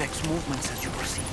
detects movements as you proceed.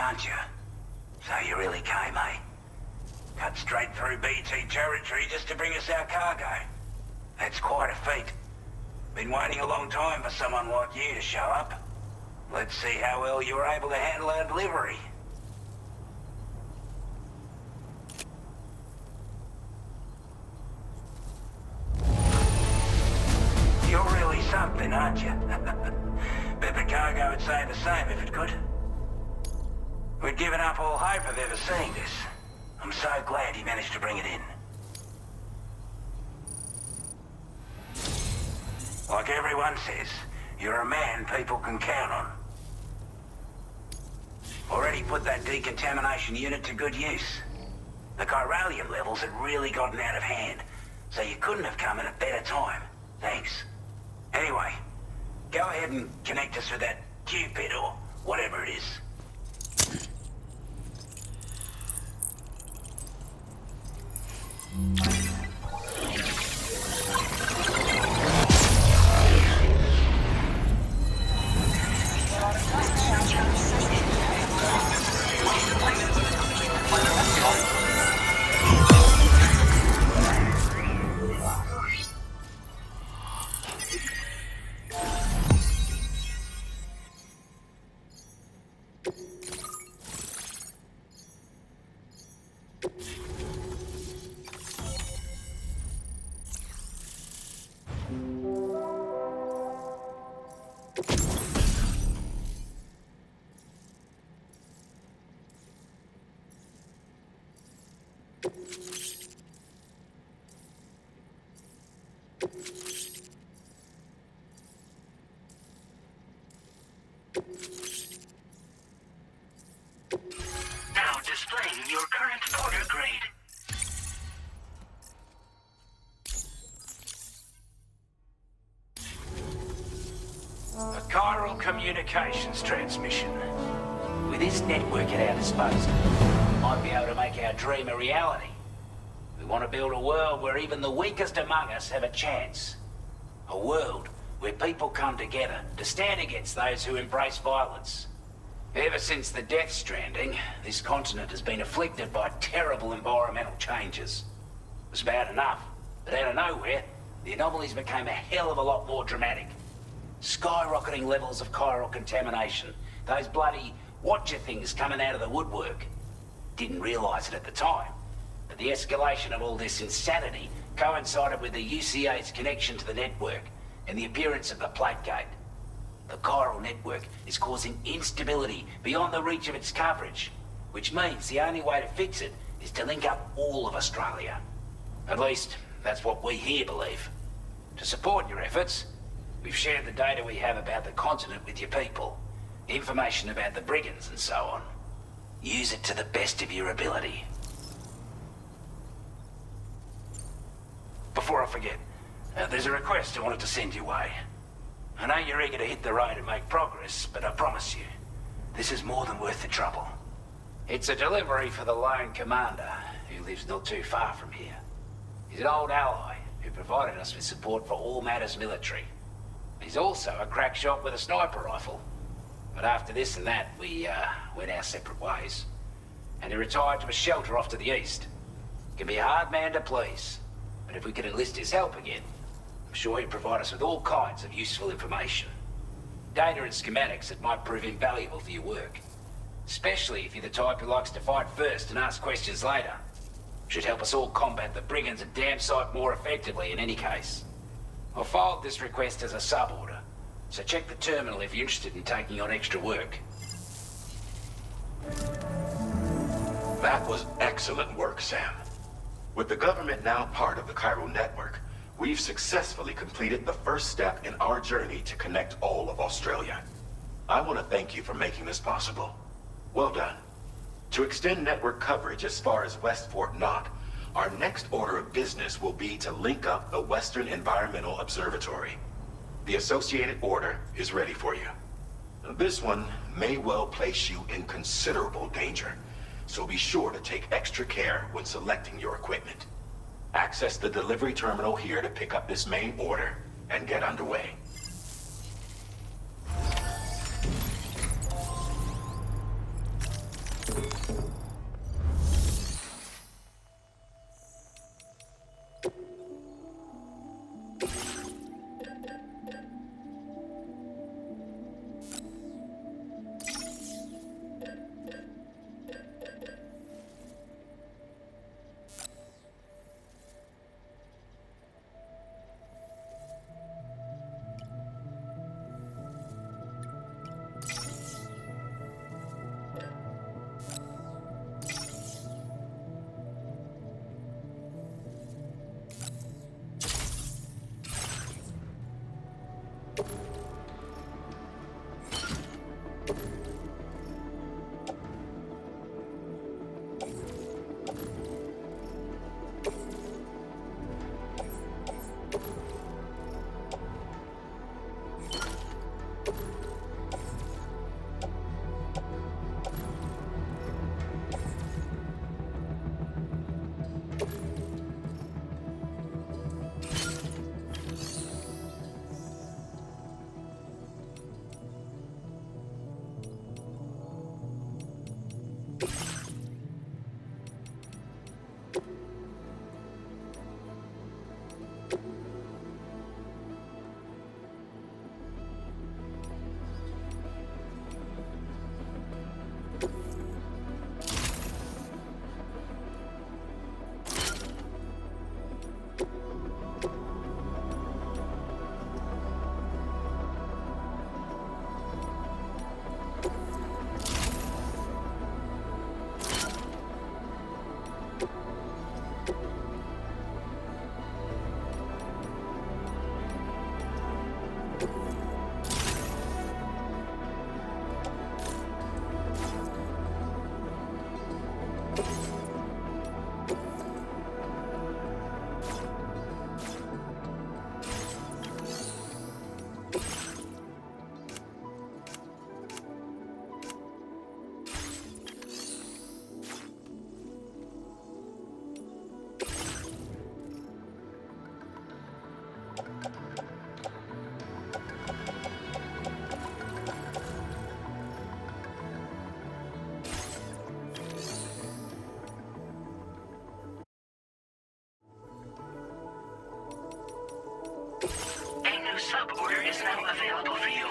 aren't you? So you really came, eh? Cut straight through BT territory just to bring us our cargo. That's quite a feat. Been waiting a long time for someone like you to show up. Let's see how well you were able to handle our delivery. You're really something, aren't you? Bet the cargo would say the same if it could. We'd given up all hope of ever seeing this. I'm so glad he managed to bring it in. Like everyone says, you're a man people can count on. Already put that decontamination unit to good use. The chiralium levels had really gotten out of hand, so you couldn't have come at a better time. Thanks. Anyway, go ahead and connect us with that Cupid or whatever it is. Now displaying your current order grade. A chiral communications transmission. With this network at our disposal, we might be able to make our dream a reality. We want to build a world where even the weakest among us have a chance. A world where people come together to stand against those who embrace violence. Ever since the Death Stranding, this continent has been afflicted by terrible environmental changes. It was bad enough, but out of nowhere, the anomalies became a hell of a lot more dramatic. Skyrocketing levels of chiral contamination, those bloody watcher things coming out of the woodwork. Didn't realize it at the time, but the escalation of all this insanity coincided with the UCA's connection to the network and the appearance of the Plate Gate. The chiral network is causing instability beyond the reach of its coverage, which means the only way to fix it is to link up all of Australia. At least, that's what we here believe. To support your efforts, we've shared the data we have about the continent with your people, information about the brigands and so on. Use it to the best of your ability. Before I forget, there's a request I wanted to send your way. I know you're eager to hit the road and make progress, but I promise you, this is more than worth the trouble. It's a delivery for the lone commander, who lives not too far from here. He's an old ally who provided us with support for all matters military. He's also a crack shot with a sniper rifle. But after this and that, we went our separate ways. And he retired to a shelter off to the east. Can be a hard man to please, but if we could enlist his help again, I'm sure he'd provide us with all kinds of useful information. Data and schematics that might prove invaluable for your work. Especially if you're the type who likes to fight first and ask questions later. Should help us all combat the brigands a damn sight more effectively in any case. I'll filed this request as a sub-order, so check the terminal if you're interested in taking on extra work. That was excellent work, Sam. With the government now part of the chiral network, we've successfully completed the first step in our journey to connect all of Australia. I want to thank you for making this possible. Well done. To extend network coverage as far as West Fort Knott, our next order of business will be to link up the Western Environmental Observatory. The associated order is ready for you. This one may well place you in considerable danger, so be sure to take extra care when selecting your equipment. Access the delivery terminal here to pick up this main order and get underway. is now available for you.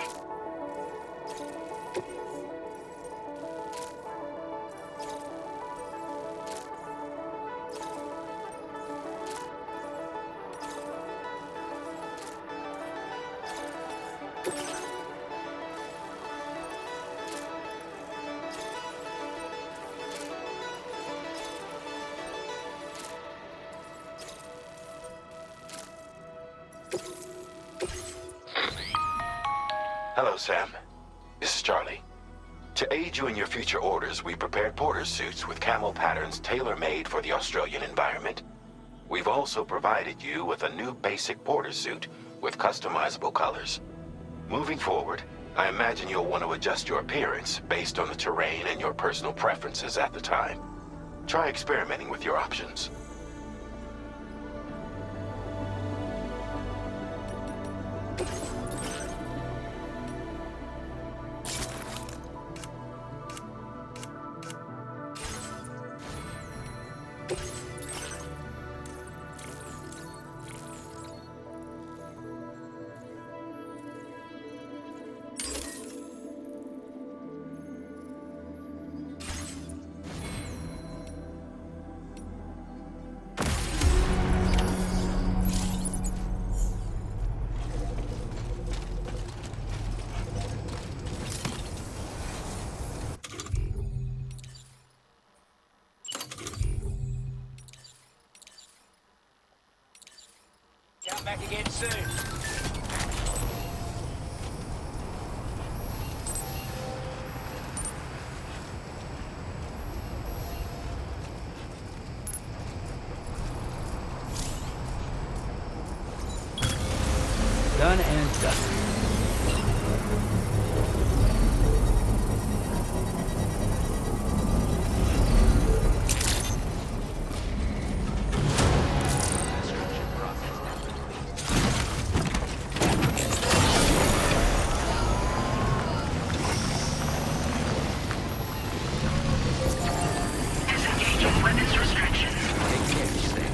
Hello, Sam. This is Charlie. To aid you in your future orders, we prepared porter suits with camo patterns tailor-made for the Australian environment. We've also provided you with a new basic porter suit with customizable colors. Moving forward, I imagine you'll want to adjust your appearance based on the terrain and your personal preferences at the time. Try experimenting with your options. Come back again soon. Done and done. Disengaging weapons restrictions. Take care, Sam.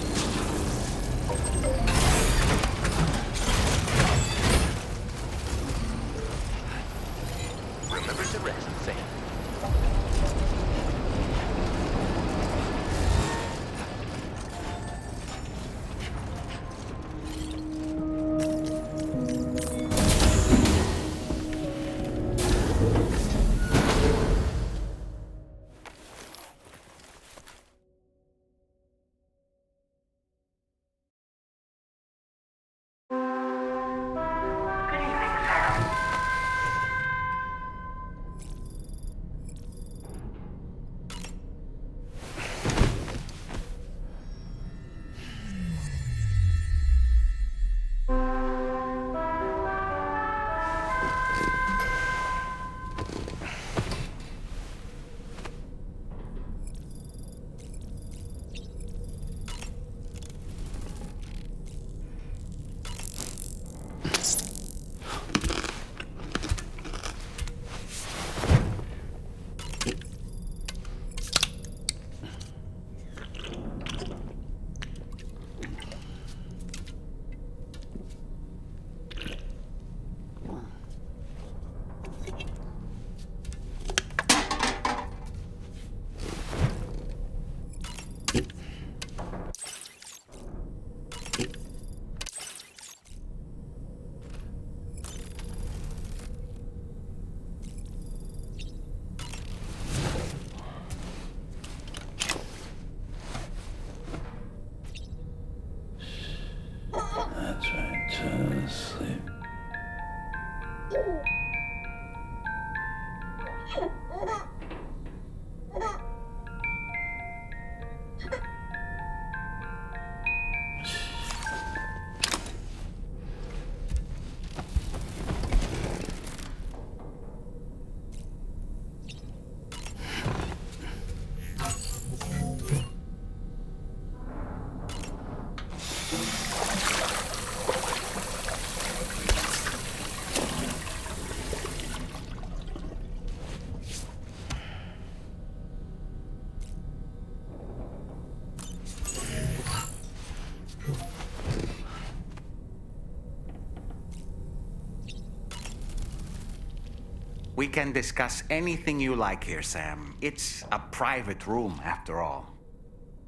We can discuss anything you like here, Sam. It's a private room, after all.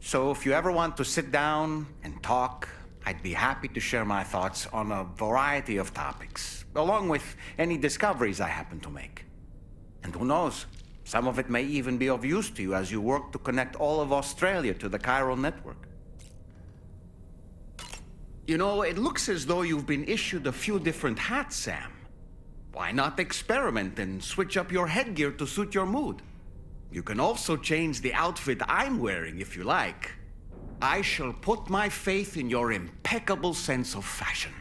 So if you ever want to sit down and talk, I'd be happy to share my thoughts on a variety of topics, along with any discoveries I happen to make. And who knows, some of it may even be of use to you as you work to connect all of Australia to the chiral network. You know, it looks as though you've been issued a few different hats, Sam. Why not experiment and switch up your headgear to suit your mood? You can also change the outfit I'm wearing if you like. I shall put my faith in your impeccable sense of fashion.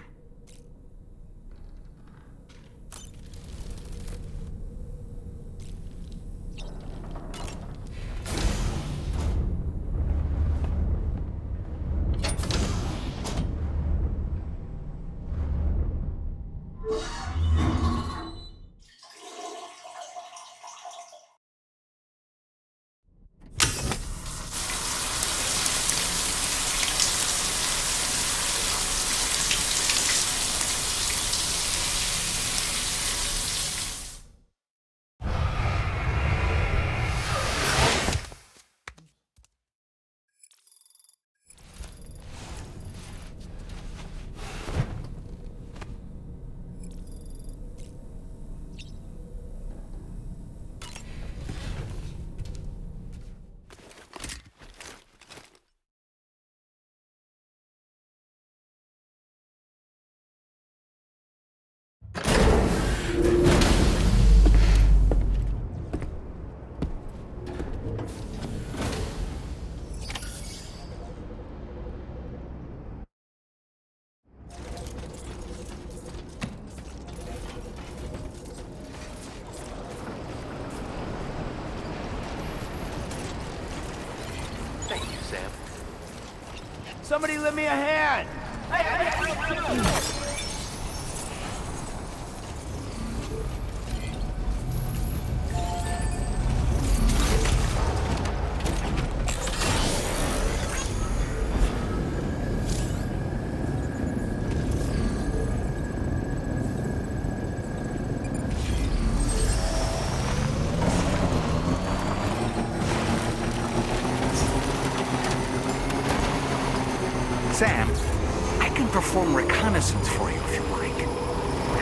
Somebody lend me a hand! Sam, I can perform reconnaissance for you if you like.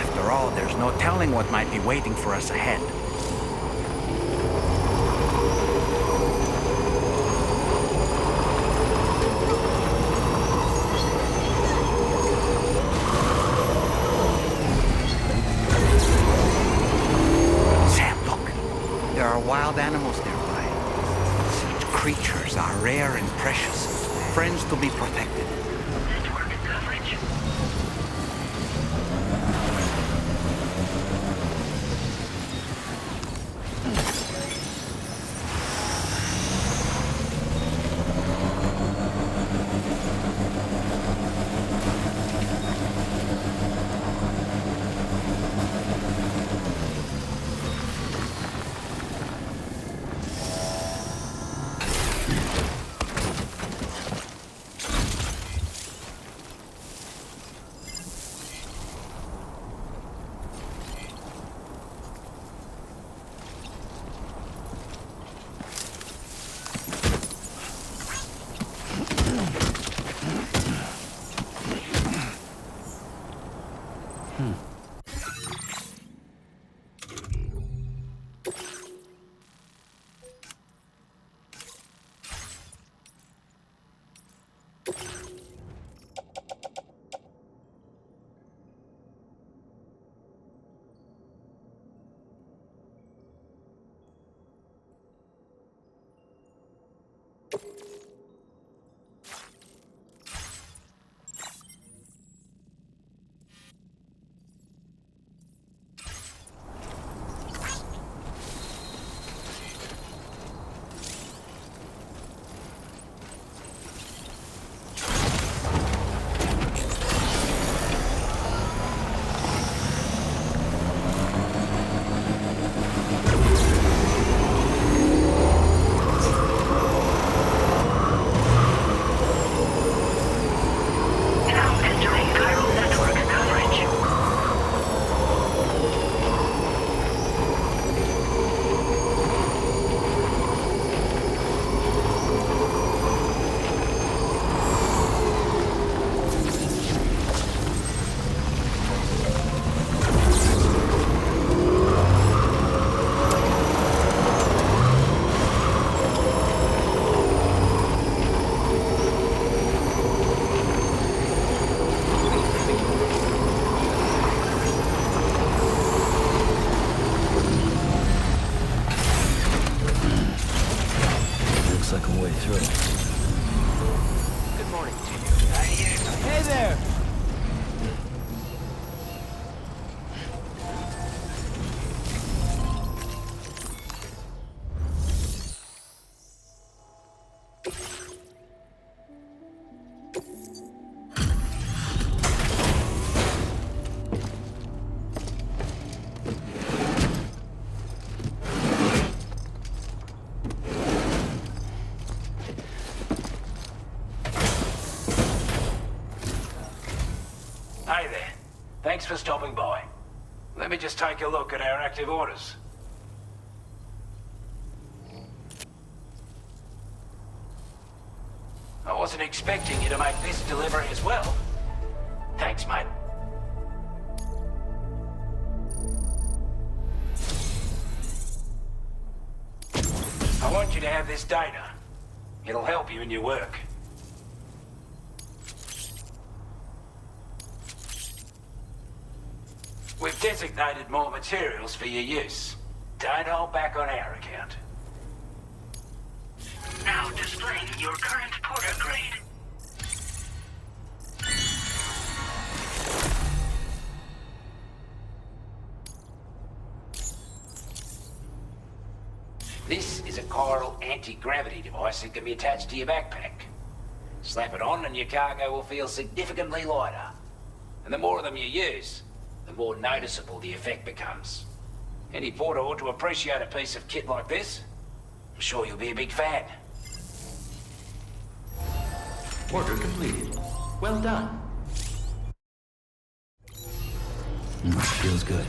After all, there's no telling what might be waiting for us ahead. Sam, look. There are wild animals nearby. Such creatures are rare and precious. Friends to be protected. Network coverage. Hey there! Hey there. Thanks for stopping by. Let me just take a look at our active orders. I wasn't expecting you to make this delivery as well. Thanks, mate. I want you to have this data. It'll help you in your work. We've designated more materials for your use. Don't hold back on our account. Now displaying your current porter grade. This is a chiral anti-gravity device that can be attached to your backpack. Slap it on and your cargo will feel significantly lighter. And the more of them you use, the more noticeable the effect becomes. Any porter ought to appreciate a piece of kit like this. I'm sure you'll be a big fan. Order completed. Well done. Feels good.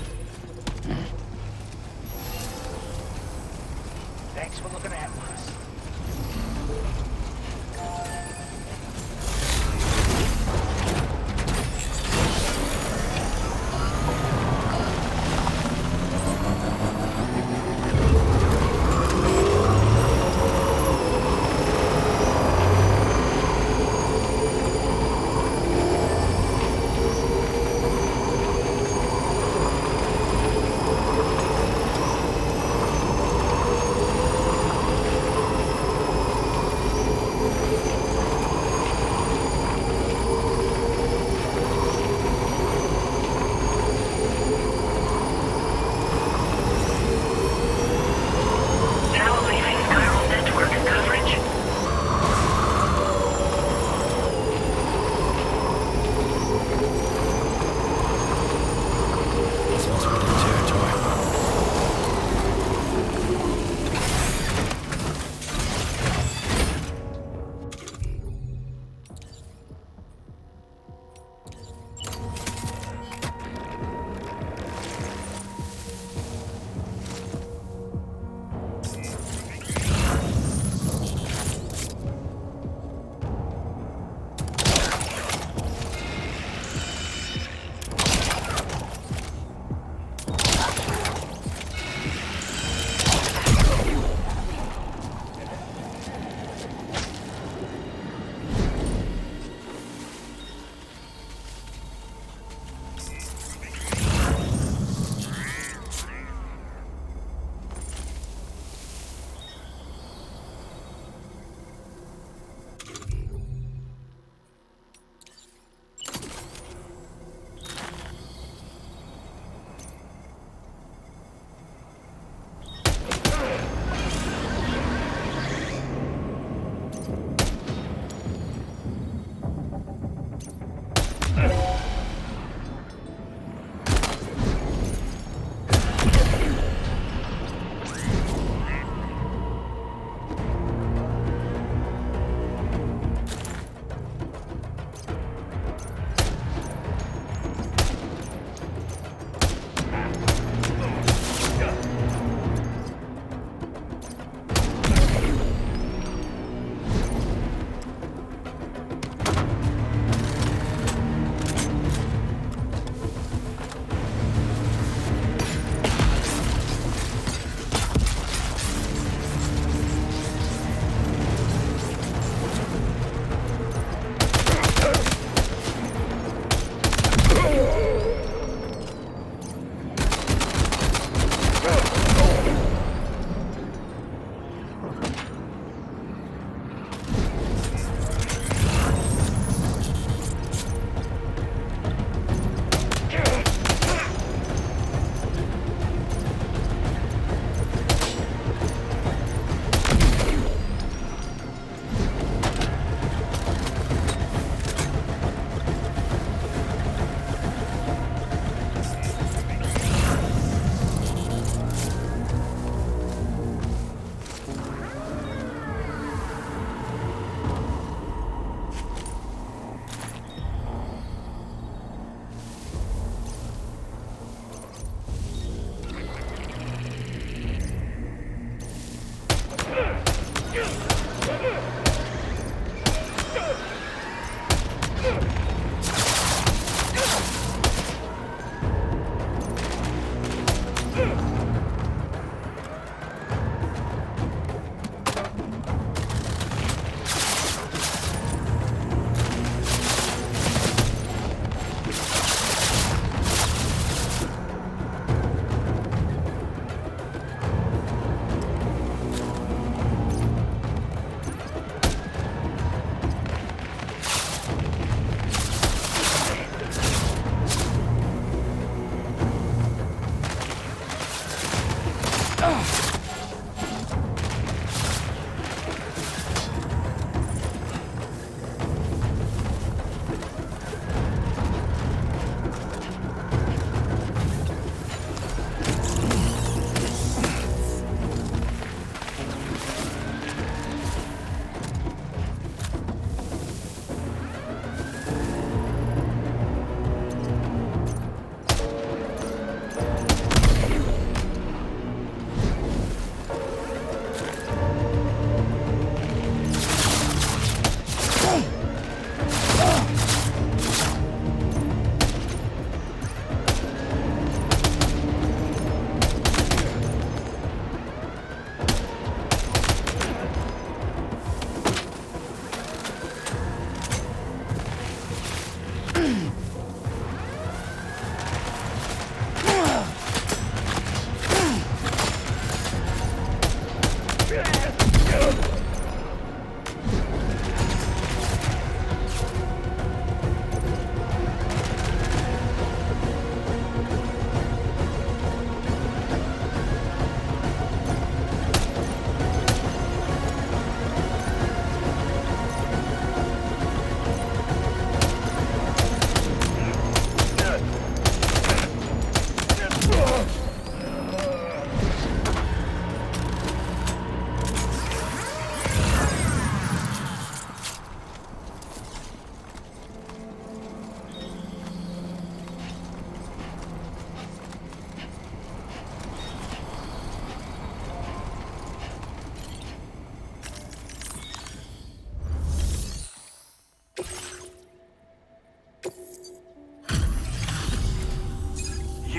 Thanks for looking out for us.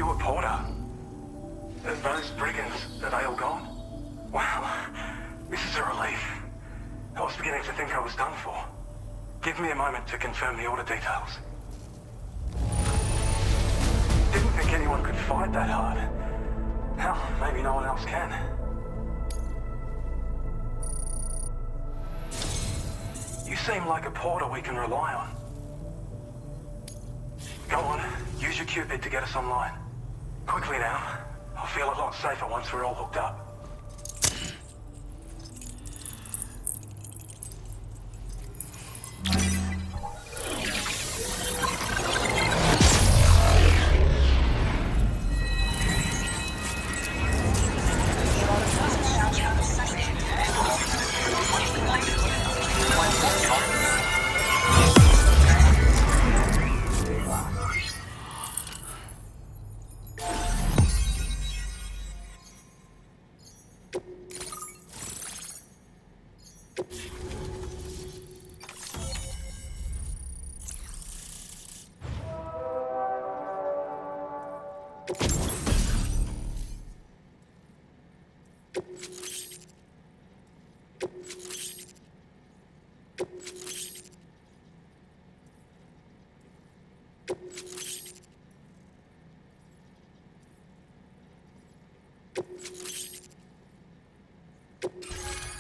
you were Porter. Those brigands, are they all gone? Wow, this is a relief. I was beginning to think I was done for. Give me a moment to confirm the order details. Didn't think anyone could fight that hard. Hell, maybe no one else can. You seem like a Porter we can rely on. Go on, use your Cupid to get us online. Quickly now. I'll feel a lot safer once we're all hooked up.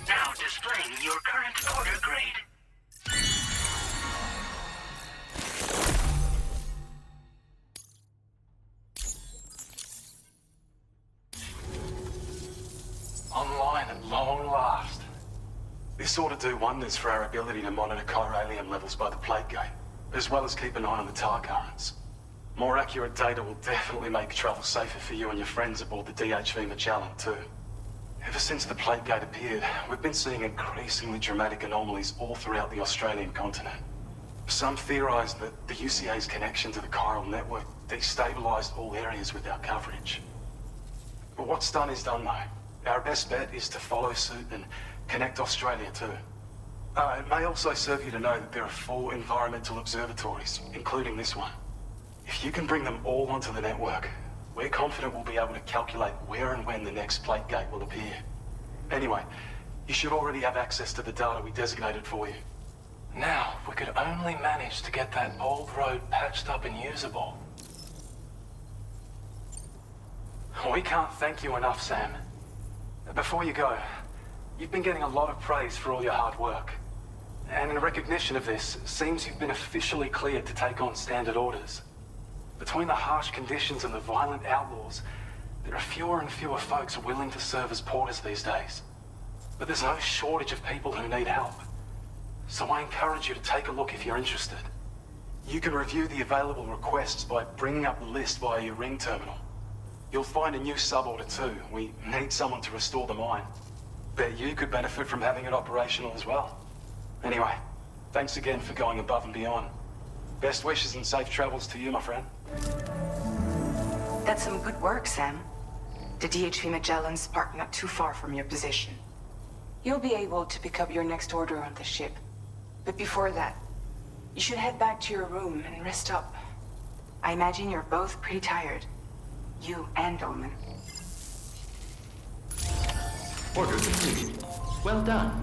Now displaying your current order grade. Online at long last. This ought to do wonders for our ability to monitor chiralium levels by the plague gate, as well as keep an eye on the tar currents. More accurate data will definitely make travel safer for you and your friends aboard the DHV Magellan, too. Ever since the plague gate appeared, we've been seeing increasingly dramatic anomalies all throughout the Australian continent. Some theorize that the UCA's connection to the chiral network destabilized all areas with our coverage. But what's done is done, though. Our best bet is to follow suit and connect Australia too. It may also serve you to know that there are 4 environmental observatories, including this one. If you can bring them all onto the network, we're confident we'll be able to calculate where and when the next plague gate will appear. Anyway, you should already have access to the data we designated for you. Now, if we could only manage to get that old road patched up and usable. We can't thank you enough, Sam. Before you go, you've been getting a lot of praise for all your hard work. And in recognition of this, it seems you've been officially cleared to take on standard orders. Between the harsh conditions and the violent outlaws, there are fewer and fewer folks willing to serve as porters these days. But there's no shortage of people who need help. So I encourage you to take a look if you're interested. You can review the available requests by bringing up the list via your ring terminal. You'll find a new sub-order too. We need someone to restore the mine. Bet you could benefit from having it operational as well. Anyway, thanks again for going above and beyond. Best wishes and safe travels to you, my friend. That's some good work, Sam. The DHV Magellan's parked not too far from your position. You'll be able to pick up your next order on the ship. But before that, you should head back to your room and rest up. I imagine you're both pretty tired. You and Dolman. Order completed. Well done.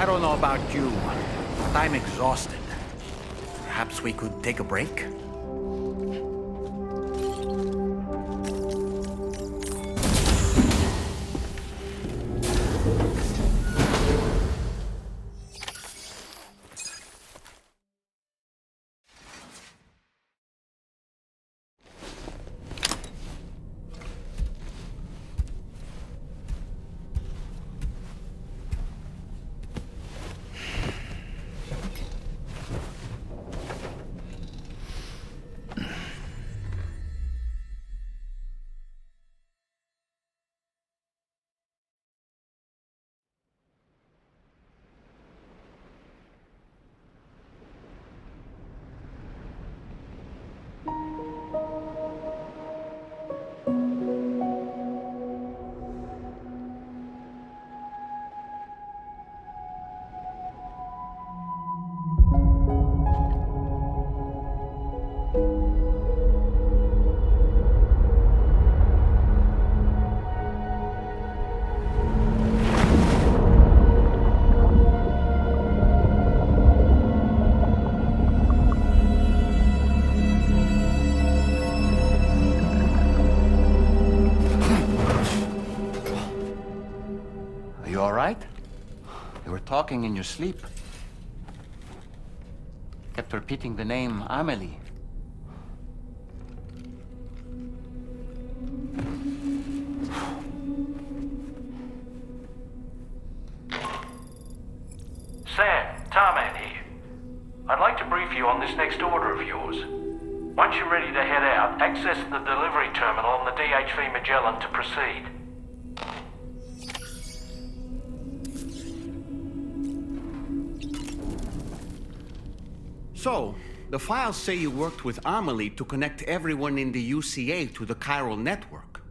I don't know about you, but I'm exhausted. Perhaps we could take a break? You were talking in your sleep. Kept repeating the name Amelie. Sam, Tarman here. I'd like to brief you on this next order of yours. Once you're ready to head out, access the delivery terminal on the DHV Magellan to proceed. So, the files say you worked with Amelie to connect everyone in the UCA to the chiral network.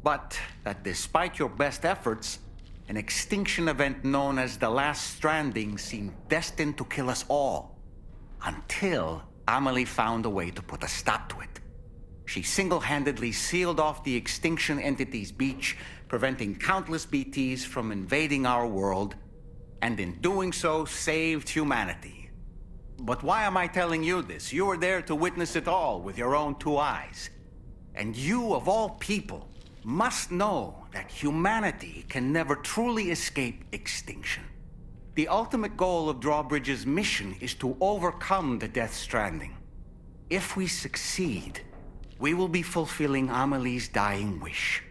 But that despite your best efforts, an extinction event known as the Last Stranding seemed destined to kill us all. Until Amelie found a way to put a stop to it. She single-handedly sealed off the extinction entity's beach, preventing countless BTs from invading our world, and in doing so, saved humanity. But why am I telling you this? You were there to witness it all with your own two eyes. And you, of all people, must know that humanity can never truly escape extinction. The ultimate goal of Drawbridge's mission is to overcome the Death Stranding. If we succeed, we will be fulfilling Amelie's dying wish.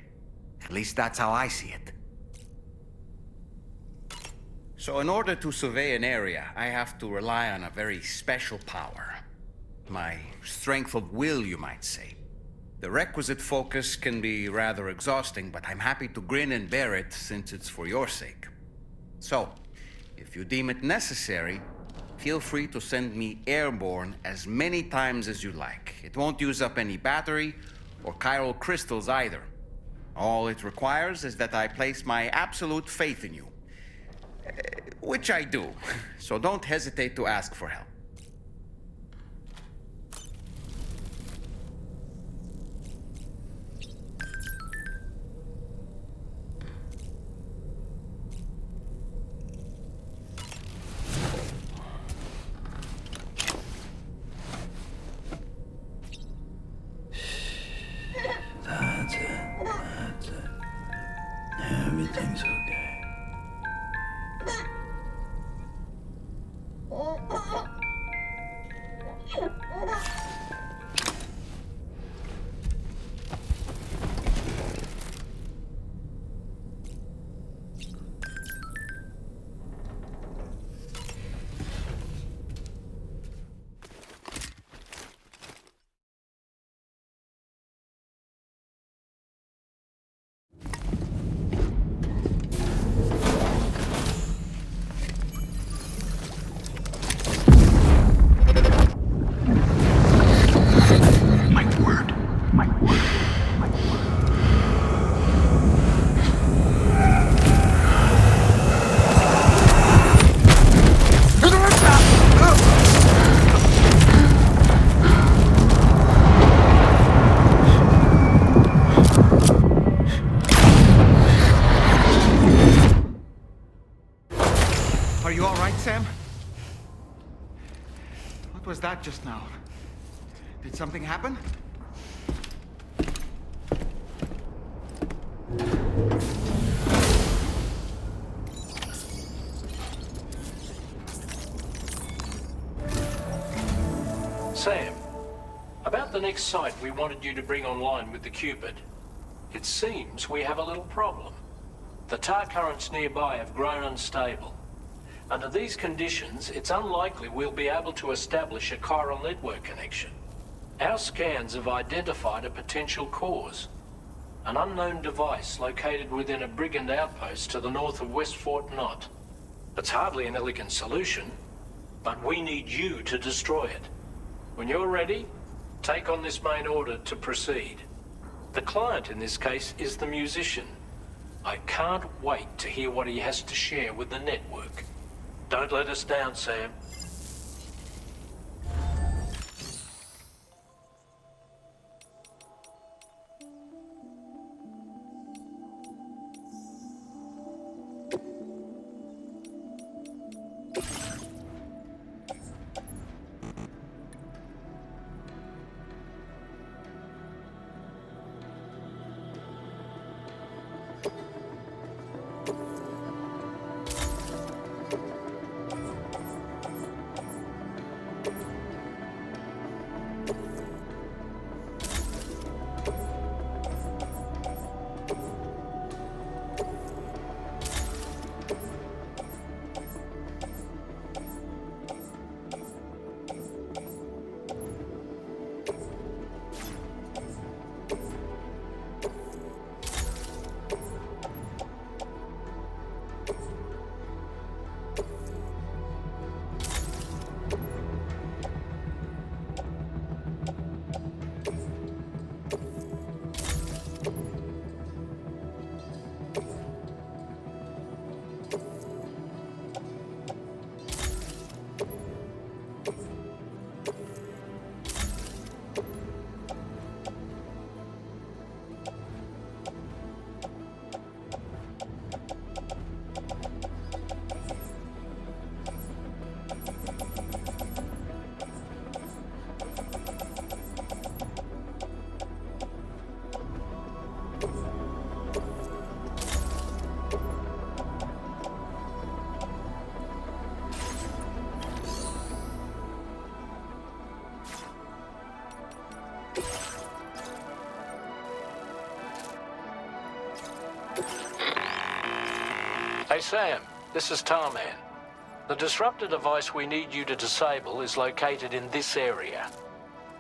At least that's how I see it. So in order to survey an area, I have to rely on a very special power. My strength of will, you might say. The requisite focus can be rather exhausting, but I'm happy to grin and bear it since it's for your sake. So, if you deem it necessary, feel free to send me airborne as many times as you like. It won't use up any battery or chiral crystals either. All it requires is that I place my absolute faith in you. Which I do, so don't hesitate to ask for help. That's it. Everything's okay. that just now? Did something happen? Sam, about the next site we wanted you to bring online with the Cupid. It seems we have a little problem. The tar currents nearby have grown unstable. Under these conditions, it's unlikely we'll be able to establish a chiral network connection. Our scans have identified a potential cause. An unknown device located within a brigand outpost to the north of West Fort Knott. It's hardly an elegant solution, but we need you to destroy it. When you're ready, take on this main order to proceed. The client in this case is the musician. I can't wait to hear what he has to share with the network. Don't let us down, Sam. Hey Sam, this is Tarman. The disruptor device we need you to disable is located in this area.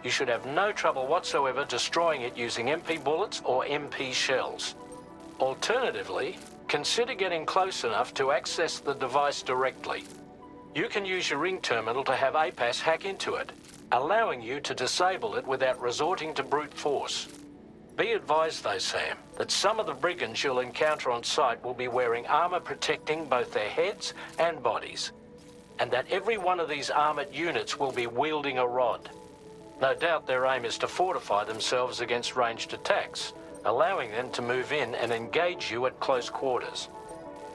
You should have no trouble whatsoever destroying it using MP bullets or MP shells. Alternatively, consider getting close enough to access the device directly. You can use your ring terminal to have APAS hack into it, allowing you to disable it without resorting to brute force. Be advised though, Sam, that some of the brigands you'll encounter on site will be wearing armor protecting both their heads and bodies, and that every one of these armored units will be wielding a rod. No doubt their aim is to fortify themselves against ranged attacks, allowing them to move in and engage you at close quarters.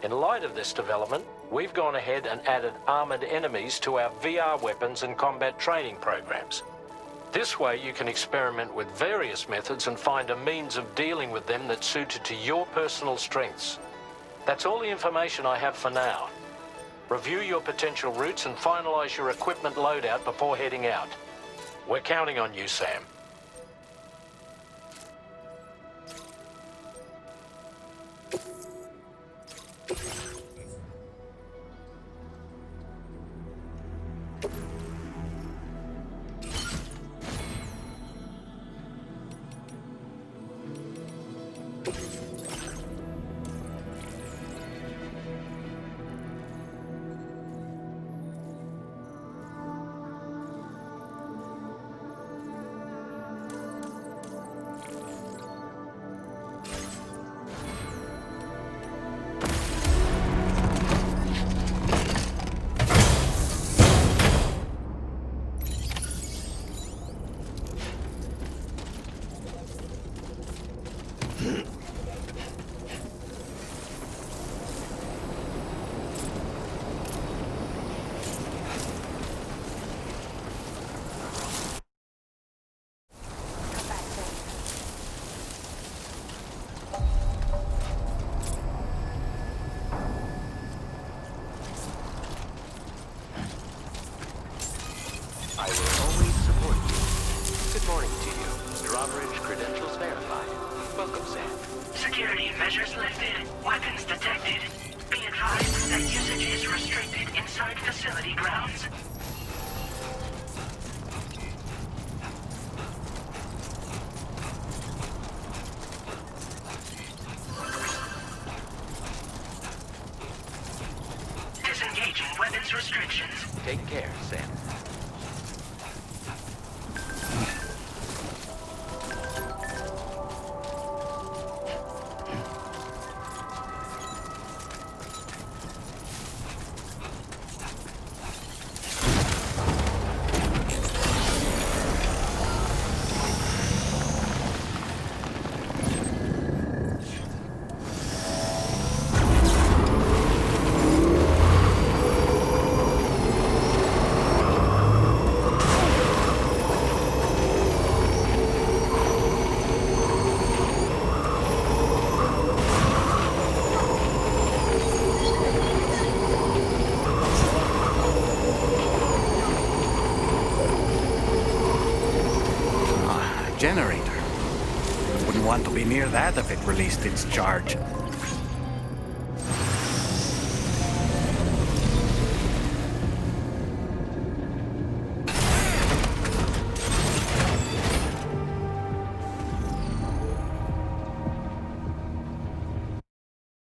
In light of this development, we've gone ahead and added armored enemies to our VR weapons and combat training programs. This way you can experiment with various methods and find a means of dealing with them that's suited to your personal strengths. That's all the information I have for now. Review your potential routes and finalize your equipment loadout before heading out. We're counting on you, Sam. Coverage credentials verified. Welcome, Sam. Security measures lifted. Weapons detected. Be advised that usage is restricted inside facility grounds. Disengaging weapons restrictions. Take care, Sam. Generator. Wouldn't want to be near that if it released its charge.